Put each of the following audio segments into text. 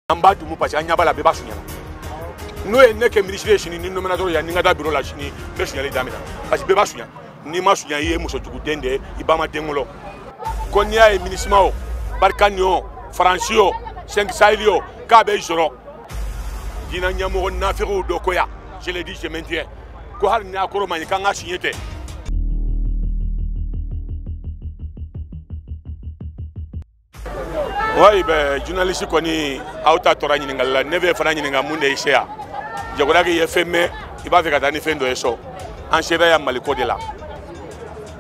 amba dumu parce que nyabala be basunya no e ne ke ministre chini ni no menadoro ya ninga da bureau la chini be sunya le damina parce que be basunya ni masunya ye muso tugu dende ibama dengolo konya e ministre mao barkanyo francio 5 sailio ka be joro dina nyamo na firu do koya je le dis je maintiens ko har ni akoro mani kan ga signete ouais ben journaliste koni auta torani ngala neve fana nyinga munde ishea jagora ke yefeme iba fe katani fendo eso en cheba ya maliko de la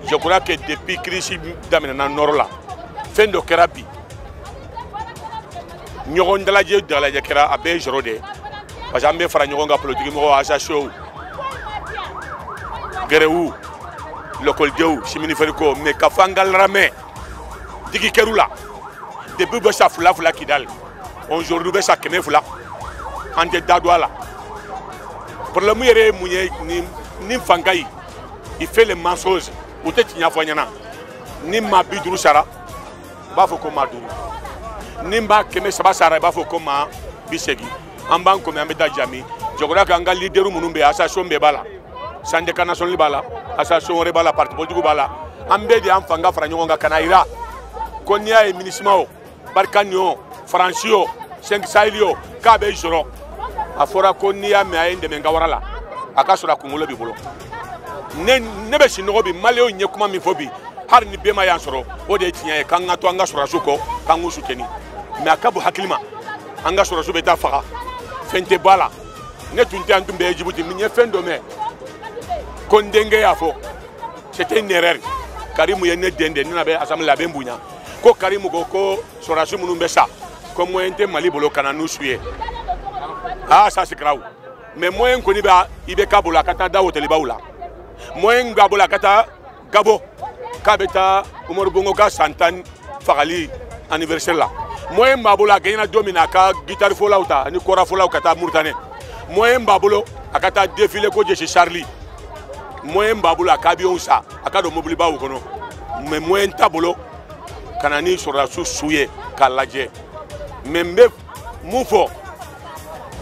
je crois que depuis crise damena na norola fendo kerabi nyogon dalaje kera abe jorode parce que ambe fara nyogon ga politique mo asa show gerewu lokol dew simini feriko me kafangal rame digi kerula depuis que ça fula kidal aujourd'hui be ça kene fula ande dadwala pour le muyere munye ni fangai il fait les mensonges ou te tinya fanyana ni ma biduru sara ba fo ko maduru ni ba keme saba sara ba fo ko ma bisegi amban ko me ameda jami jogora ka ngal leaderu munumbe association be bala syndicat national bala association re bala parti politique bala ambe di am fanga fra nyonga kanaira konya e ministre barkanyo francio 5 sailio ka be joro afora konya me ayende menga warala akasura kungolo bibolo ne be sinogo bi maleo nye kuma mi fobi har ni bema ya soro o de tinya e kanga to anga sura suko kangu sukeni me akabu hakilima anga sura sube ta faka fente bala ne tunte antum be Djibouti mi nye fendo me kondenge ya fo c'était une erreur Karimu ye ne dende ni na be asam la be mbunya ko Karimu ko sura su munumbe sa ko moyente Mali bolo kana nu suye ah ça c'est grave mais moyen ko ni ba ibe kabula kata dawo telibaula moyen gabola kata gabo kabeta Umaru Bongo ka santan fagali anniversaire la moyen babola gena domina ka guitar folauta ni kora folau kata murtane moyen babolo akata défilé ko je Charlie moyen babula kabion sa akado mobili bawo kono mais moyen tabolo kanani sura su suye kalaje membe mufo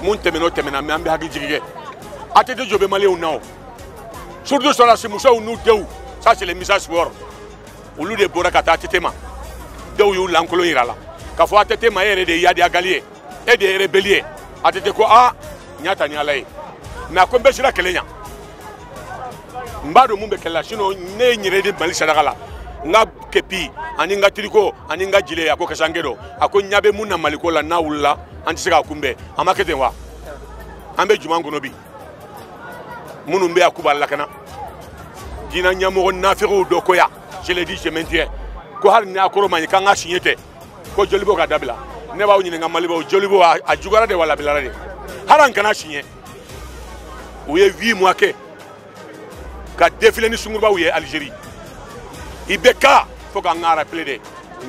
mun temena me ambe hagi jigige atete jobe malé ou non surtout sur la simusa ou nous deux ça c'est les misages sport au lieu de bora kata tetema deux yu lankolo irala ka fo tetema ere de yadi agalier et de rebellier atete ko a nyata ni alay na ko be sira kelenya mbado mumbe kella sino ne nyire de Mali sadakala nga kepi ani nga triko ani nga jile ako kasangero ako nyabe munna maliko la nawulla anti sega kumbe amakete wa ambe jumango nobi munumbe akubala kana dina nyamo nafiru do koya je le dis je maintiens ko har ni akoro mani kanga signete ko jolibo ka dabila ne ba woni nga malibo jolibo a jugara de wala bilara de haran kana signé ouye 8 mois ke ka défilé ni sungurba ouye Algérie ibeka faut ka ngara plaider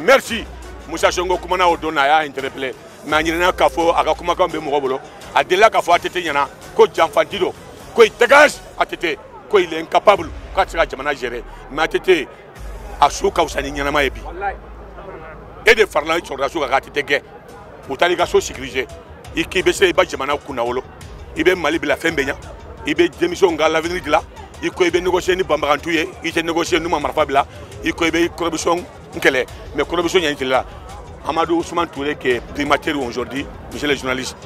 merci Moussa Songo kumana o dona ya interpellé na nyina ka fo aka kuma ka mbe mo bolo adela ka fo atete nyana ko jamfantido ko dégage atete ko il est incapable quand tu as jamana gérer mais atete asuka usani nyana ma ebi et de farla sur la suka atete ge utali ka so sécuriser ikibe se ba jamana kuna wolo ibe Mali bila fembenya ibe démission nga l'avenir de là iko ibe négocier ni bambarantuye ite négocier nous marfa bila iko ibe corruption nkele mais corruption nyani là Amadou Ousmane Touré qui est primateur aujourd'hui monsieur le journaliste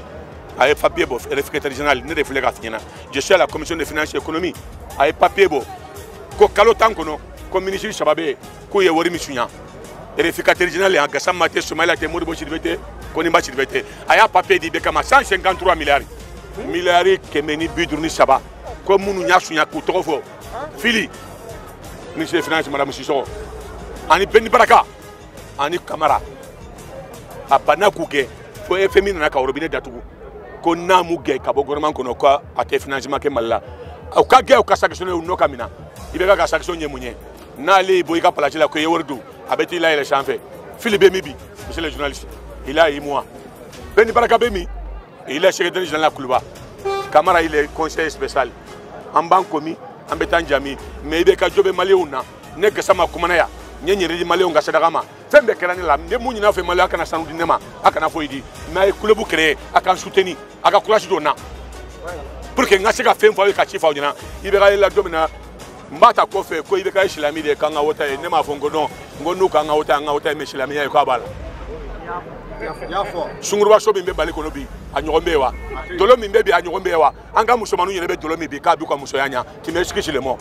avec papier bof et le secrétaire général ne reflète pas fina je suis à la commission des finances et économie avec papier bo ko kalo tankono ko ministre Shababe ko ye wori misunya et le secrétaire général en gasam maté Soumaïla te modibo chirvete ko ni ba chirvete aya papier di bekama 153 milliards kemeni bidurni saba ko munu nyasunya ko tofo fili ministre des finances madame Sissoko ani Beni Baraka ani Camara abana kuke fo FMI na ka robinet datugu ko namu ge ka bo gouvernement kono ko ate financement ke malla o ka ge o ka sanctionner no kamina ibe ka sanctionner munye na le boy ka placer la ko yewordu abeti la ile chanfe Philippe Mibi monsieur le journaliste il a 8 mois Beni Baraka Bemi il est secrétaire général la Kuluba Camara il est conseiller spécial en banque komi en betan jami mais ibe ka jobe maléuna ne ka sama kumana ya nyenyere di maléon ga sadagama Fembe kerani la ne mu nyina fe mali aka na sanu dinema aka na fo idi na e club créer aka soutenir aka courage dona pour que ngase ka fem fo ka chifa onyina ibeka la domina mbata ko fe ko ibeka islami de kanga wota ne ma fo ngono ngonu kanga wota me islami ya ko abala sungurwa so bimbe bali ko no bi anyogombe wa dolo mimbe bi anyogombe wa anga musomanu nyene be dolo mi bi ka bi ko musoyanya ti me explique le mot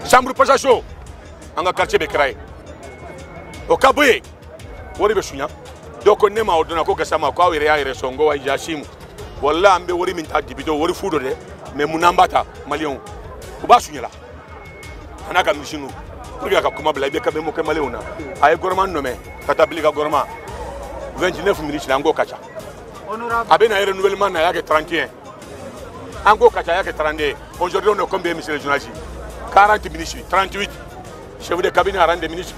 chambre pas chaud anga quartier be créer o kabuye wori be sunya doko nema odona ko gasama ko awire ya ire songo wa jashimu walla ambe wori min ta dibido wori fudo de me munambata malion ko ba sunya la anaka mishinu pour ka kuma bla be ka be mo ke maliona ay gorman no me kata bilika gorma 29 minutes nango kacha abena ire nouvellement na yake 31 ango kacha yake 32 aujourd'hui on est combien monsieur le journaliste 40 minutes 38 chef de cabinet à rendre ministre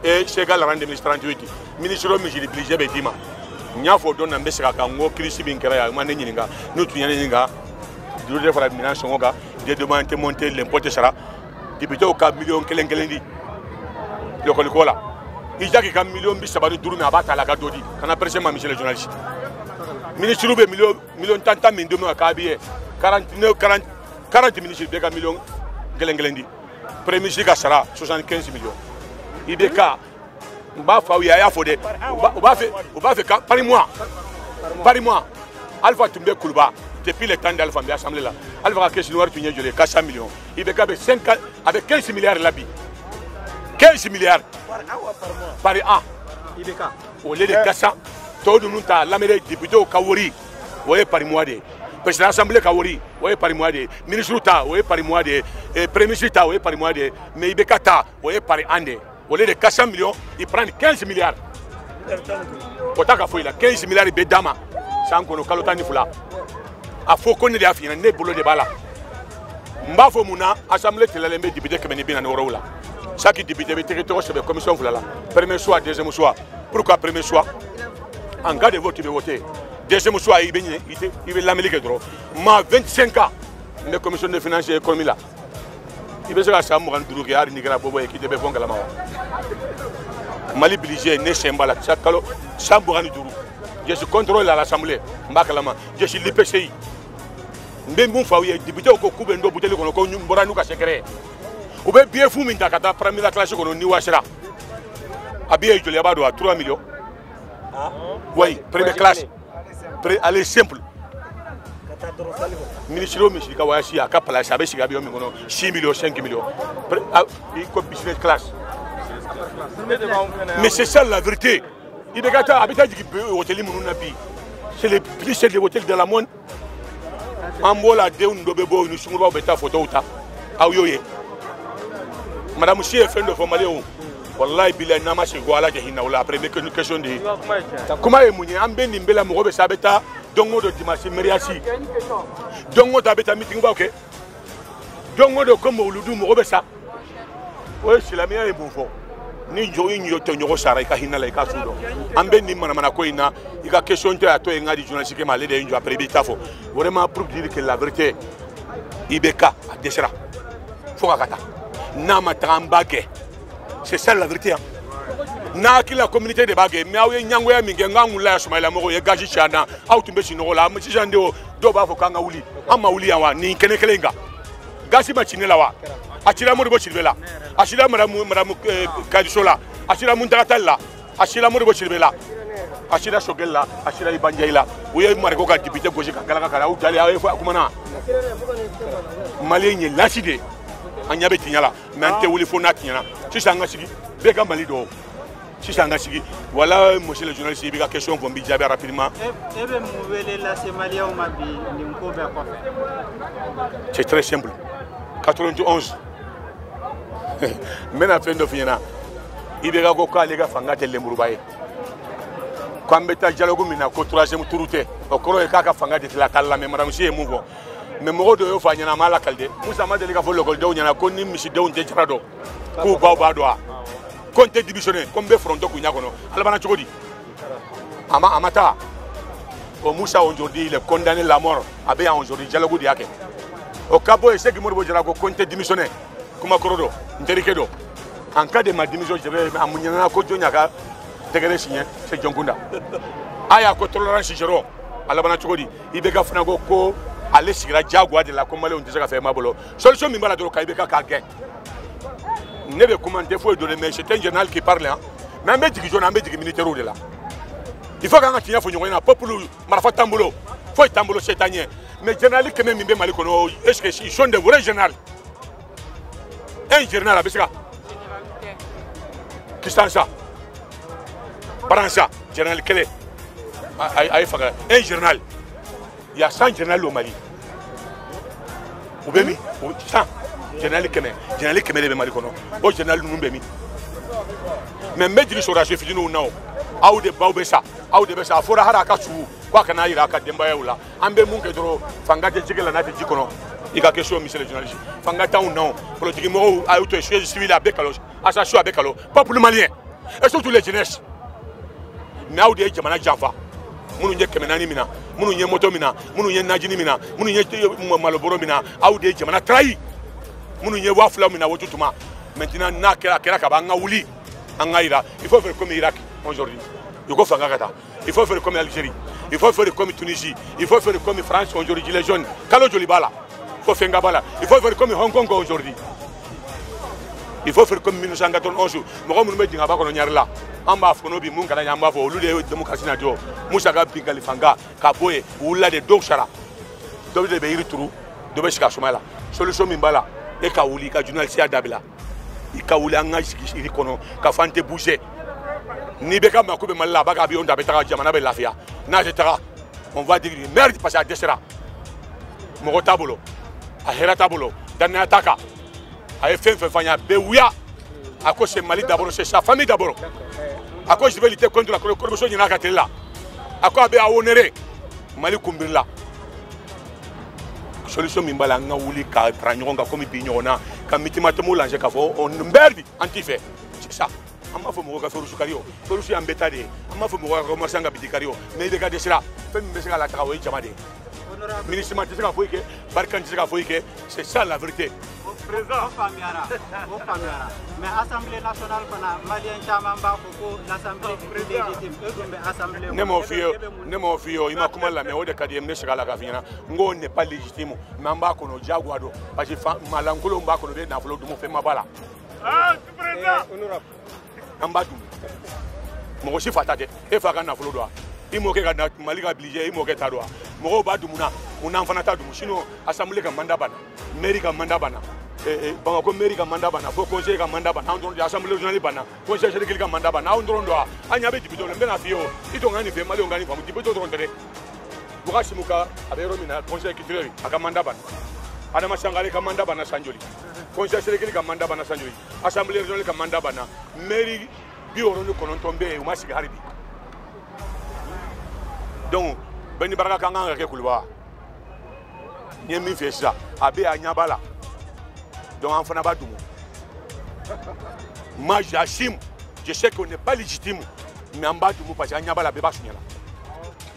et Chegal rendre ministre 38 ministre Mijili Blige Bedima nyafo don nambe seka kango krisi binkera ya mane nyinga nutu nyaninga de fara mina songoga de demander monter l'impôt sera député au cap million kelengelendi lokolikola ijaki kam million bi sabadu durumi abata la gadodi kana président monsieur le journaliste ministre be million tanta min demi akabiye 40 ministre be ka million kelengelendi premier ministre ka sara 75 millions ibeka mba fa ya fode o ba fait par mois alpha tumbe kulba depuis le temps d'alpha bi assemblée là alpha ka question noir tunye jole 400 millions ibeka be 5 avec 15 milliards là bi 15 milliards par an ibeka au lieu de 400 tout nous ta l'amérique député au kawori ouais par mois de président l'assemblée kawori ouais par mois de ministre ta ouais par mois de premier ministre ta ouais par mois de mais ibeka ta ouais par an de au lieu de 400 millions, ils prennent 15 milliards. Potaka foila 15 milliards de dama. Sans qu'on kalotani fula. A faut qu'on ait affaire ne boulot de bala. Mbafo muna assemblée de l'Alembe député que meni bien en Orola. Chaque député est territoire sur la commission fula. Premier choix, deuxième choix. Pourquoi premier choix? En cas de vote, il veut voter. Deuxième choix, il veut l'Amérique droit. Ma 25 ans de commission de finances et économie là. Il veut se faire un peu de ari nigra bobo qui debe fonga la mawa Mali Blige ne sembala chakalo samburani duru je suis contrôle à l'assemblée mbakalama je suis l'IPCI mbembu fawiye député ko kube ndo buteli kono ko nyumbora nuka secret ou be bien fou minta kata première classe kono ni washira abiye joli abado à 3 millions oui première classe aller simple ministre Michel Kawashi a capala sabe si gabi omi kono 6 millions 5 millions comme business class mais c'est ça la vérité il begata habita du hôtel mununa bi c'est les plus chers hôtels de la monde ambola de ndobebo ni sungurwa beta photo uta ayoye madame si fin de formaléo wallahi billahi na ma se go ala ke hinaula après que une question de comment est munye ambe ni mbela mo be sabeta dongo de dimanche meriasi dongo tabeta meeting ba ok dongo de comme uludu mo be sa o c'est la meilleure bonfo ni njo inyo to nyo sara ka hinala ka sudo ambe ni mana ko ina ika question to ato ngadi journaliste ke malé de njo après bitafo vraiment pour dire que la vérité ibeka a desera faut kata na matambake c'est ça la vérité na ki la communauté de bagé mais awe nyango ya minge ngangula Soumaïla Moro ye gaji chana au tumbe chino la mchi jande do ba fo kanga uli ama uli yawa ni kene kelenga gasi ba chinela wa achira mo bo chilbela achira maramu kadisola achira muntakatalla achira mo bo chilbela achira shogella achira ibanjaila uye mareko ka député goje kala kala u dali awe fa kumana malien laside anyabe tinyala mente wuli fo na tinyana ci sanga sigi be ka mali do ci sanga sigi voilà monsieur le journaliste il y a question pour me dire rapidement c'est très simple 91 mais à fin de finir il y a ko ka les gars fangate le murubaye quand beta dialogue mina ko troisième tourouté o koro e ka fangate la kala mais madame si e mungo mais mo do yo fanya na mala kalde musa ma delega fo lokol do nyana ko ni misi do nje trado ko ba do compte divisionné comme be fronto ku nyakono alabana chokodi amata o musa aujourd'hui il est condamné la mort abe aujourd'hui dialogue di yake o kabo e segi mo bo jara ko compte divisionné kuma korodo nterikedo En cas de ma démission, je vais à Mouniana Kodjonyaka, Tegere Signé, c'est Djonkunda. Aya Kotolran Sigero, à la Banachodi, Ibeka Fnago Ko, aller sur la Jaguar de la Comale, on disait faire Mabolo. Solution Mimbala de Kaibeka Kage. Ne veut commenter, il faut donner, mais c'est un journal qui parle. Mais un métier qui est militaire de là. Il faut qu'on ait un peuple, Marfa Tambolo, faut Tambolo cette année. Mais les journalistes qui même Malikono, est-ce qu'ils sont des vrais journalistes? Un journal à Bessika. Qui sont ça? Par ça, journal quel est? Un journal. Il y a 100 journaux au Mali. Vous voyez, 100 journal qui met les Malikono. Au journal, nous sommes. Mais médecins sont rachetés, ils nous ont. Aou de Baubessa, Aou de Bessa, Fora Harakasu, quoi qu'on aille à Kadembaoula, Ambe Munkedro, Fangate Jigela Jikono, il y a quelque chose, monsieur le journaliste. Fangata ou non, pour le Tigimo, à autre chose, civil à Bekalo, à sa choix à Bekalo, pas pour le Malien, et surtout les jeunesses. Mais Aou de Jamana Java, Mounou Kemenani Mina, Mounou Motomina, Mounou Najini Mina, Mounou Maloboro Mina, Aou de Jamana trahi, Mounou Wafla Mina, Wotuma, maintenant Nakera Kabanga Ouli, Angaïra, il faut faire comme Irak. Aujourd'hui, il faut faire il faut faire comme l'Algérie, il faut faire comme Tunisie, il faut faire comme France aujourd'hui, les jeunes. Kalo Jolibala, il faut faire Ngabala, il faut faire comme Hong Kong aujourd'hui. Il faut faire comme 1991. Nous avons dit que nous avons dit là. En bas, nous avons dit que nous avons dit que démocratie n'a pas. Nous avons dit que nous avons dit que nous avons dit que nous avons dit que nous avons dit que nous avons solution mimbala et que nous avons dit que nous avons dit que nous avons dit que nous avons dit ni beka makoube malla baka bi on da betara jamana be lafia na jetara on va dire merde parce à desera mo tabolo a hera tabolo dan ataka a fait fanya be wuya à cause c'est Mali d'abord c'est sa famille d'abord à cause je vais lutter contre la corruption ni na katela à quoi be a honorer Mali kumbirla solution mimbala nga wuli ka tranyoga comme bignona kam mitima to mo langer ka fo on merde anti-fait c'est ça. Amma fo mo ka feru sukario feru si ambetade amma fo mo ka marsanga bidikario mais de ka desira fem mesika la tawo jamade ministre ma tisaka foike barkan tisaka foike c'est ça la vérité président Famiara mais assemblée nationale pana malien chama ba ko l'assemblée légitime e assemblée nemo fio ima kuma la me ode kadiem ne shikala ka finyana ngo n'est pas légitime mamba ko no jaguado parce que malankolo mba ko no be na flo dumo fe mabala président honorable Ambadou, mon aussi fatate, et Fagana Flodoa, il m'a regardé Malika Blige, il m'a regardé mon Badou Mouna, mon enfant à Tadou, sinon Assemblée comme Mandabana, Mérika Mandabana, et Bangako Mérika Mandabana, faut conseiller comme Mandabana, on doit Assemblée Journalibana, conseiller quelqu'un Mandabana, on doit, Agnabe Tibito, le Benafio, ils ont gagné, mal gagné, comme Tibito de Rondere, Bourasimuka, avec Romina, conseiller qui tire à Mandabana, Adama Sangale Mandabana Sanjoli. Conseil sélectif comme Mandabana Sanjoli, Assemblée régionale comme Mandabana, mairie bureau de Konontombe ou Massig Haribi. Donc, Beni Baraka Kanga Rekulwa, Niemi fait ça, Abe Agnabala, donc en Fanabadoumou. Moi j'assume, je sais qu'on n'est pas légitime, mais en bas de nous, parce qu'Agnabala Beba Signala.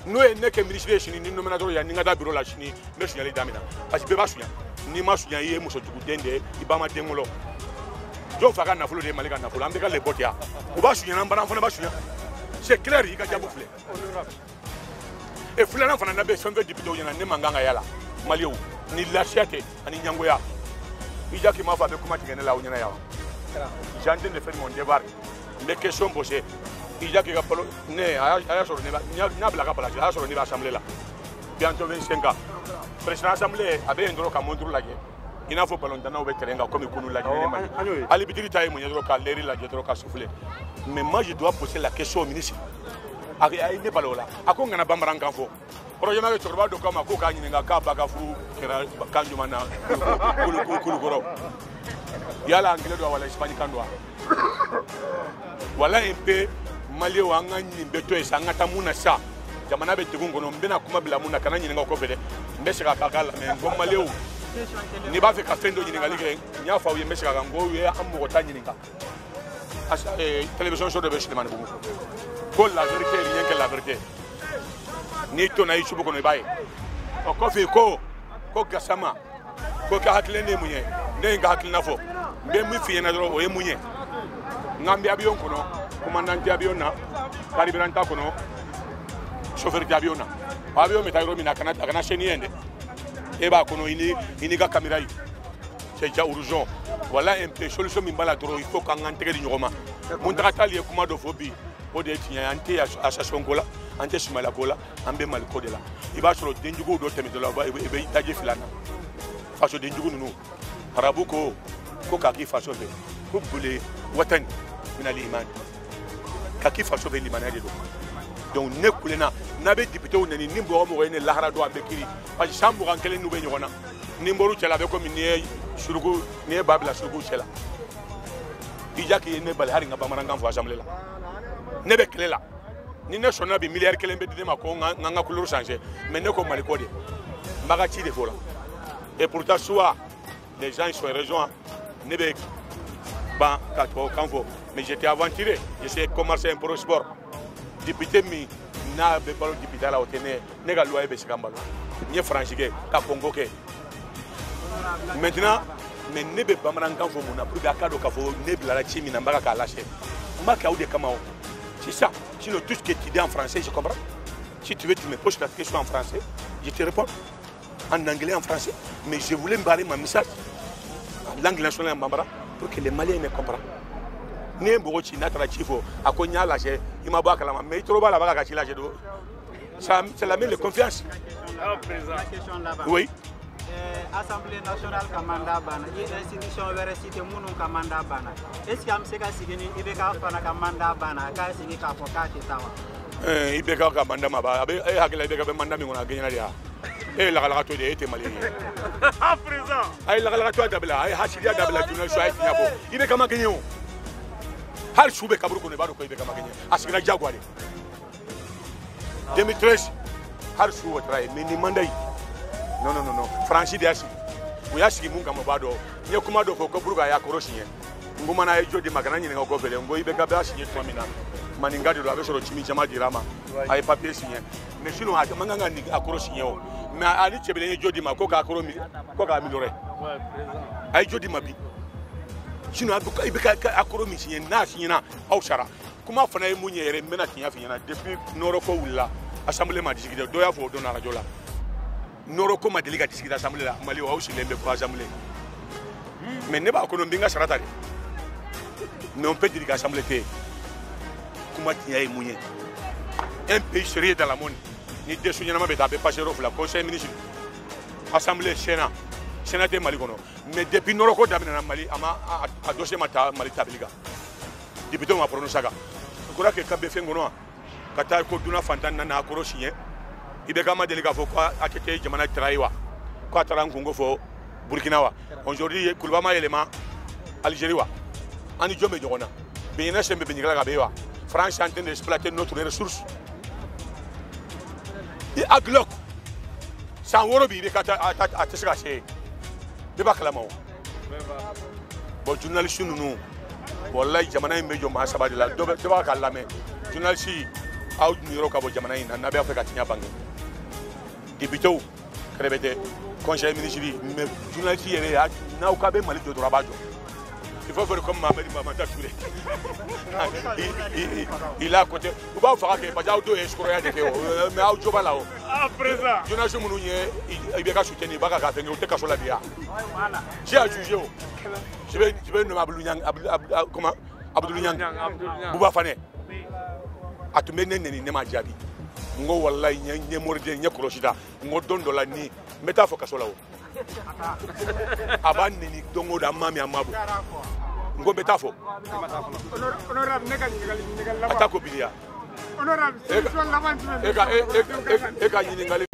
Nous, on n'est que ministre de Chine, nous menons à Ningada Bureau la Chine, mais je suis allé d'Amina, parce que Beba Signala. Ni ma sunya ye muso dende ibama dengolo jo faga na fulo de malika na fulo ambeka le botia uba sunya na mbana fona ba sunya c'est clair yi ka jabu fule e fule na fona na be sonve député yana ne manganga yala maliou ni la chiate ani nyango ya ija ki ma fa be kuma tigene la unyana yawa jande de faire mon devoir les questions posées ija ki ka polo ne aya soro ne ba nya bla ka pala aya soro ne ba assemblée là bientôt 25 ans président assemblée avait un droit à montrer la guerre. Il n'a faut pas longtemps au terrain comme il connaît la guerre. À l'habitude, il y a un droit à l'air, la droit à souffler. Mais moi, je dois poser la question au ministre. Il n'est pas là. À quoi on a bambaran kanfo? Projet de Torba de Kama Koka Ninga Bagafu, Kanjumana, Kulukuro. Il y a l'anglais de l'Espagne Kandoa. Voilà un peu Malio Angani Beto et Sangatamuna Sa. Jamana be tegun kono mbena kuma bila muna kana nyinga ko fede mbesika kakala me ngoma leo ni ba fe ka fendo nyinga lige nya fa uye mbesika ngo ye amu ta nyinga asa télévision show de beshine man bumu ko la vérité rien que la vérité ni to na ichubu kono baye o ko fe ko gasama ko ka hakle ne munye ne nga hakle na fo be mi fi na dro o ye munye ngambi avion kono commandant avion na carburant kono chauffeur d'avion na avion metayro mina kana cheni ende e ba kono ini ga caméra yi c'est déjà urgent voilà un peu solution mimbala toro il faut qu'on intègre nyoma mon tratali kuma do fobi o de tinya ante association kola ante sumala kola ambe mal kodela iba soro denjugo do temi do la ba e taje filana faso denjugo nunu arabu ko kaki faso be ko bule watan min al iman kaki faso be liman ade do donc ne kulena nabe député o nani nimbo mo ne lahara do ambe kiri pa chambu kan kelen nube nyona nimboru cela be ko min ne surugo ne babla surugo cela bijaki ne bal hari ngaba maranga fo assemblée la ne be klela ni ne sonna bi milliard kelen be de ma ko nganga couleur changer mais ne ko maliko de mbaga ci de fola et pourtant soit les gens sont raison ne be ba ka to kanfo mais j'étais aventuré j'essayais de commencer un pro sport député mi na be balo député la otene ne ga loi be sikambalo ni franchike ka convoquer maintenant mais ne be bamanan kanfo mona pour ka do ka fo ne bi la chimi na mbaga ka lâcher maka ou de kamao c'est ça sinon tout ce que tu dis en français je comprends si tu veux tu me poses la question en français je te réponds en anglais en français mais je voulais me barrer ma message en langue nationale en bambara pour que les Maliens me comprennent ne mbogo ci natara chifo akonya lâcher il m'a ba kala mais trop ba la ba ka ci lâcher do ça c'est la même de confiance oui Assemblée nationale kamanda bana et institution were cité munu kamanda bana est-ce que am sega sigini ibeka fana kamanda bana ka sigi ka foka tawa ibeka kamanda maba abe hakela ibeka be manda mi ngona genya dia la to de ete malien à présent la to dabla hasidia dabla tunel so ay nyabo ibeka magenyo hal sube kaburu ko ne bado ko ibeka magenyo asigina jagwale 2013 hal suwo trai mini mandai non franchi de asi o yasigi mun kama bado nye kuma do ko buruga ya koroshinye nguma na ejo de magana nyine ko fele ngo ibeka ba sinye twamina maningadi do abesoro chimi chama dirama ay papier sinye ne sino ha manganga ni akoroshinye o na ali chebele ejo di makoko akoromi ko ka milore ay jodi mabi sino ibeka akoromi sinye na sinye na awshara kuma fana e munye yere mena tinya finya depuis noro ko wulla assemblée ma disigide do ya fo do na rajola noro ko madeli ka disigida assemblée la mali wa aussi lembe ko assemblée mais ne ba ko no mbinga sarata de mais on peut dire que assemblée té kuma tiya e munye un pays sérieux dans la monde ni de sunya na ma beta be passer au conseil ministre assemblée sénat de mali kono mais depuis noro ko damina na mali ama a dossier mata mali tabiliga député ma prononcé ga ko ra ke kabe fengono kata ko duna fantan na akoro signé ibeka ma delega fo quoi akete jamana traiwa quoi taran kongo fo burkina wa aujourd'hui kulbama élément algérie wa ani jombe jogona bena sembe benigala ga bewa france est en train d'exploiter notre ressource et aglok sans woro bi ibeka ta tesga se be baklamo bo journaliste nunu wallahi jamana imbe jo ma sabadi la do be ba kalame journaliste aw niro ka bo jamana ina na be afrika tinya bangi député ou crébété conseil ministre mais journaliste yere na o ka be mali do rabajo il faut faire comme Mamadi Mamata Touré il a côté ou ba fera que ba jaw do escroya de mais aw joba là à présent journaliste munu nye ibeka soutenir ba ka fengo te ka so la dia j'ai à juger je vais nommer Abdoulian comment Abdoulian Bouba Fane atumene ne ma jabi ngo wallahi nye morde nye kroshida ngo dondo la ni meta fo kasola o abani ni dongo da mami amabu ngo meta fo honorable nega ngali atako bilia honorable c'est la vente eka nyingali